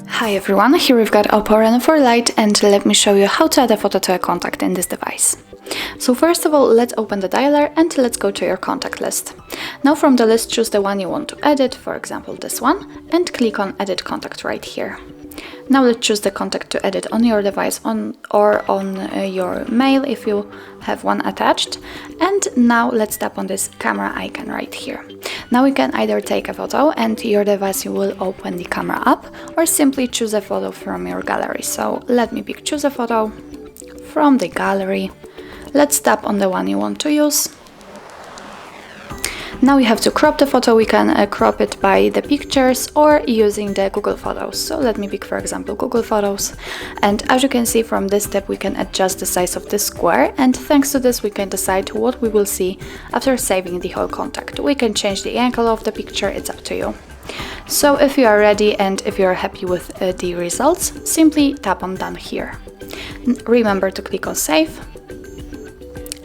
Hi everyone, here we've got OPPO Reno for Lite, and let me show you how to add a photo to a contact in this device. So first of all, let's open the dialer and let's go to your contact list. Now from the list, choose the one you want to edit, for example this one, and click on Edit Contact right here. Now let's choose the contact to edit on your device or on your mail if you have one attached. And now let's tap on this camera icon right here. Now you can either take a photo and your device will open the camera app, or simply choose a photo from your gallery. So let me pick choose a photo from the gallery. Let's tap on the one you want to use. Now we have to crop the photo. We can crop it by the pictures or using the Google Photos. So let me pick, for example, Google Photos. And as you can see from this step, we can adjust the size of the square. And thanks to this, we can decide what we will see after saving the whole contact. We can change the angle of the picture, it's up to you. So if you are ready and if you are happy with the results, simply tap on Done here. Remember to click on Save.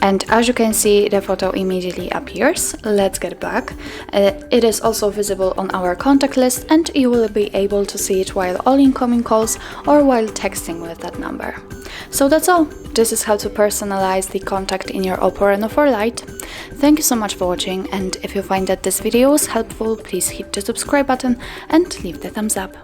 And as you can see, the photo immediately appears. Let's get back. It is also visible on our contact list, and you will be able to see it while all incoming calls or while texting with that number. So that's all. This is how to personalize the contact in your OPPO Reno for Lite. Thank you so much for watching, and if you find that this video was helpful, please hit the subscribe button and leave the thumbs up.